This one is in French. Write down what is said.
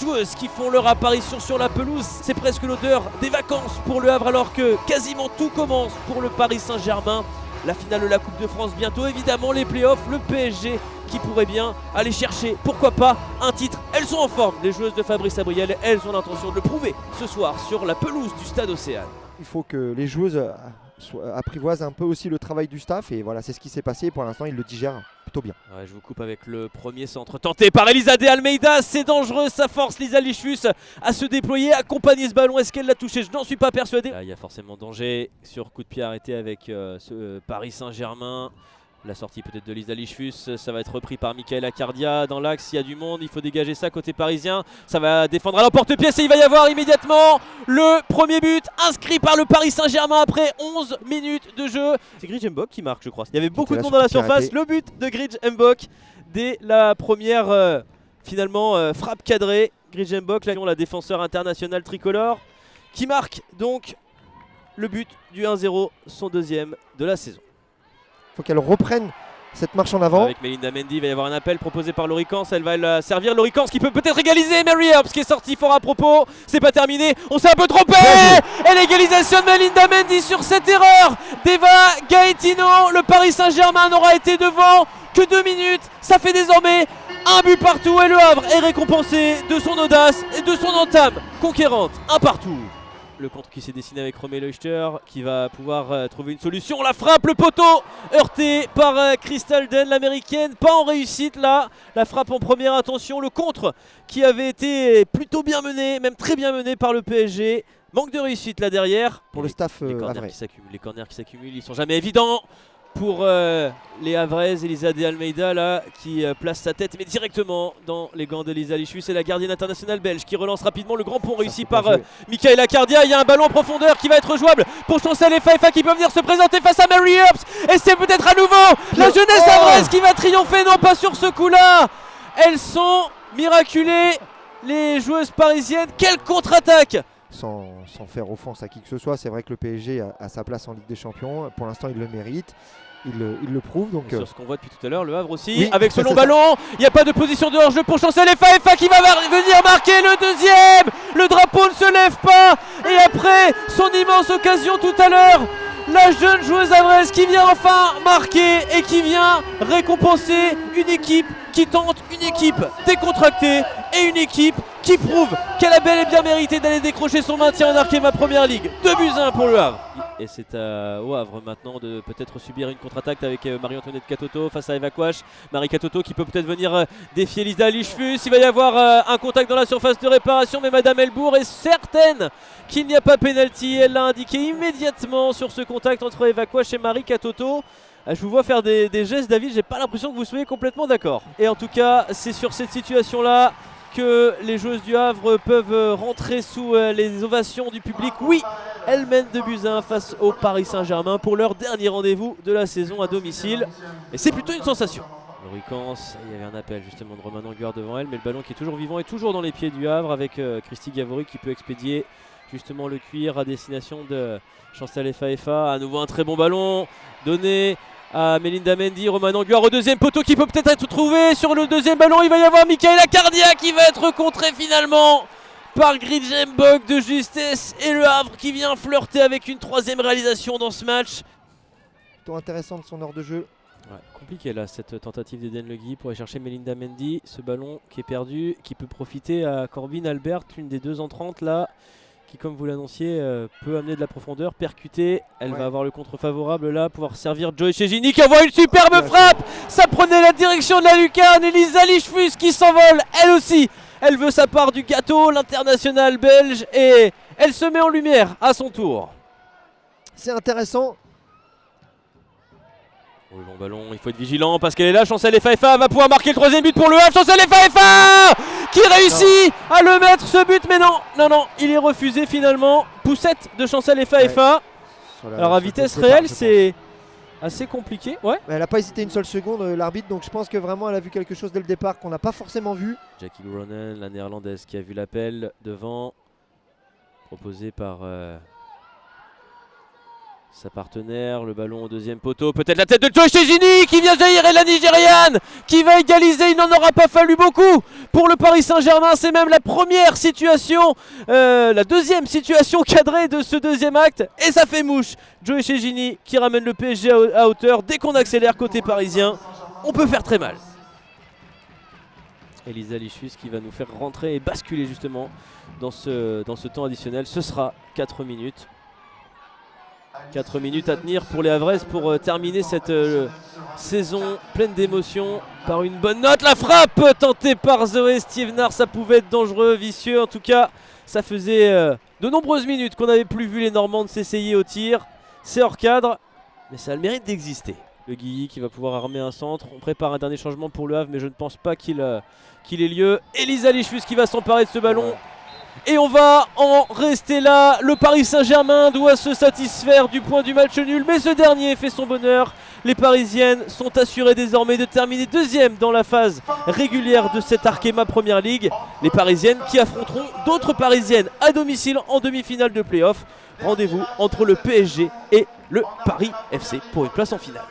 joueuses qui font leur apparition sur la pelouse. C'est presque l'odeur des vacances pour le Havre alors que quasiment tout commence pour le Paris Saint-Germain. La finale de la Coupe de France bientôt, évidemment les playoffs, le PSG qui pourrait bien aller chercher, pourquoi pas, un titre. Elles sont en forme, les joueuses de Fabrice Abriel, elles ont l'intention de le prouver ce soir sur la pelouse du Stade Océane. Il faut que les joueuses apprivoisent un peu aussi le travail du staff et voilà, c'est ce qui s'est passé. Pour l'instant, ils le digèrent plutôt bien. Ouais, je vous coupe avec le premier centre tenté par Elisa de Almeida. C'est dangereux, ça force Lisa Lichfus à se déployer, accompagner ce ballon. Est-ce qu'elle l'a touché? Je n'en suis pas persuadé. Là, il y a forcément danger sur coup de pied arrêté avec ce Paris Saint-Germain. La sortie peut-être de Lisa Lichfus, ça va être repris par Michaela Cardia dans l'axe, il y a du monde, il faut dégager ça côté parisien. Ça va défendre à l'emporte-pièce et il va y avoir immédiatement le premier but inscrit par le Paris Saint-Germain après 11 minutes de jeu. C'est Gridge Mbok qui marque je crois. Il y avait beaucoup de monde dans la surface, le but de Gridge Mbok dès la première finalement frappe cadrée. Gridge Mbok, la défenseur international tricolore qui marque donc le but du 1-0, son deuxième de la saison. Il faut qu'elle reprenne cette marche en avant. Avec Melinda Mendy, il va y avoir un appel proposé par Laurie Kans. Elle va la servir. Laurie Kans qui peut peut-être égaliser. Mary Herbst qui est sortie fort à propos. C'est pas terminé. On s'est un peu trompé. Et l'égalisation de Melinda Mendy sur cette erreur d'Eva Gaetino. Le Paris Saint-Germain n'aura été devant que 2 minutes. Ça fait désormais un but partout. Et le Havre est récompensé de son audace et de son entame conquérante. Un partout. Le contre qui s'est dessiné avec Romé Leuchter qui va pouvoir trouver une solution. La frappe, le poteau heurté par Crystal Den, l'américaine. Pas en réussite là. La frappe en première intention. Le contre qui avait été plutôt bien mené, même très bien mené par le PSG. Manque de réussite là derrière. Pour le staff les corners qui s'accumulent, ils sont jamais évidents. Pour les Havraises, Elisa de Almeida là, qui place sa tête mais directement dans les gants de Lisa Lichfus. C'est la gardienne internationale belge qui relance rapidement le grand pont réussi par Michaela Cardia. Il y a un ballon en profondeur qui va être jouable pour Chancel Faifa qui peut venir se présenter face à Mary Herbst. Et c'est peut-être à nouveau la jeunesse havraise qui va triompher. Non, pas sur ce coup-là. Elles sont miraculées, les joueuses parisiennes. Quelle contre-attaque! Sans faire offense à qui que ce soit, c'est vrai que le PSG a sa place en Ligue des Champions. Pour l'instant, il le mérite. Il le prouve. Donc, sur ce qu'on voit depuis tout à l'heure, le Havre aussi, oui, avec ce long ballon. Il n'y a pas de position de hors-jeu pour Chancel Faifa qui va venir marquer le deuxième. Le drapeau ne se lève pas. Et après son immense occasion tout à l'heure, la jeune joueuse havraise qui vient enfin marquer et qui vient récompenser une équipe qui tente, une équipe décontractée et une équipe qui prouve qu'elle a bel et bien mérité d'aller décrocher son maintien en Arkema Première Ligue. 2-1 pour le Havre. Et c'est au Havre maintenant de peut-être subir une contre-attaque avec Marie-Antoinette Katoto face à Eva Quash. Marie Katoto qui peut peut-être venir défier Lisa Lichfus. Il va y avoir un contact dans la surface de réparation, mais Madame Elbourg est certaine qu'il n'y a pas pénalty. Elle l'a indiqué immédiatement sur ce contact entre Eva Quash et Marie Katoto. Je vous vois faire des gestes, David, j'ai pas l'impression que vous soyez complètement d'accord. Et en tout cas, c'est sur cette situation-là que les joueuses du Havre peuvent rentrer sous les ovations du public. Oui, elles mènent 2-1 face au Paris Saint-Germain pour leur dernier rendez-vous de la saison à domicile. Et c'est plutôt une sensation. Laurie Kans, il y avait un appel justement de Romain Anguard devant elle, mais le ballon qui est toujours vivant est toujours dans les pieds du Havre avec Christy Gavory qui peut expédier justement le cuir à destination de Chancel Faifa. À nouveau un très bon ballon donné à Melinda Mendy. Romain Anguard au deuxième poteau qui peut peut-être être trouvé sur le deuxième ballon. Il va y avoir Michaela Cardia qui va être contré finalement par Gridge Mbok de justesse. Et le Havre qui vient flirter avec une troisième réalisation dans ce match. Plutôt intéressant de son heure de jeu. Ouais, compliqué là cette tentative d'Eden Le Guy pour aller chercher Melinda Mendy. Ce ballon qui est perdu, qui peut profiter à Corbin Albert, une des deux entrantes là, qui comme vous l'annonciez peut amener de la profondeur, percuter. Elle va avoir le contre favorable là, pouvoir servir Joy Chegini qui envoie une superbe frappe. Ça prenait la direction de la lucarne. Elisa Lichfus qui s'envole elle aussi. Elle veut sa part du gâteau, l'international belge, et elle se met en lumière à son tour. C'est intéressant. Oh, le long ballon, il faut être vigilant parce qu'elle est là. Chancel Faifa va pouvoir marquer le troisième but pour le Havre. Chancel Faifa qui réussit à le mettre ce but, mais non, il est refusé finalement. Poussette de Chancel Faifa. Alors à vitesse réelle, c'est assez compliqué. Ouais. Elle n'a pas hésité une seule seconde, l'arbitre, donc je pense que vraiment elle a vu quelque chose dès le départ qu'on n'a pas forcément vu. Jackie Ronan, la néerlandaise qui a vu l'appel devant, proposé par sa partenaire, le ballon au deuxième poteau, peut-être la tête de Joy Chejini qui vient jaillir et la Nigériane qui va égaliser. Il n'en aura pas fallu beaucoup pour le Paris Saint-Germain. C'est même la première situation, la deuxième situation cadrée de ce deuxième acte et ça fait mouche. Joy Chejini qui ramène le PSG à hauteur. Dès qu'on accélère côté parisien, on peut faire très mal. Elisa Lichus qui va nous faire rentrer et basculer justement dans ce temps additionnel. Ce sera 4 minutes. 4 minutes à tenir pour les Havraises pour terminer cette saison pleine d'émotions par une bonne note. La frappe tentée par Zoé Stivnar, ça pouvait être dangereux, vicieux. En tout cas, ça faisait de nombreuses minutes qu'on n'avait plus vu les Normandes s'essayer au tir. C'est hors cadre, mais ça a le mérite d'exister. Le Guilly qui va pouvoir armer un centre. On prépare un dernier changement pour le Havre, mais je ne pense pas qu'il ait lieu. Elisa Lichus qui va s'emparer de ce ballon. Et on va en rester là. Le Paris Saint-Germain doit se satisfaire du point du match nul, mais ce dernier fait son bonheur. Les Parisiennes sont assurées désormais de terminer deuxième dans la phase régulière de cette Arkema Première Ligue. Les Parisiennes qui affronteront d'autres Parisiennes à domicile en demi-finale de play-off. Rendez-vous entre le PSG et le Paris FC pour une place en finale.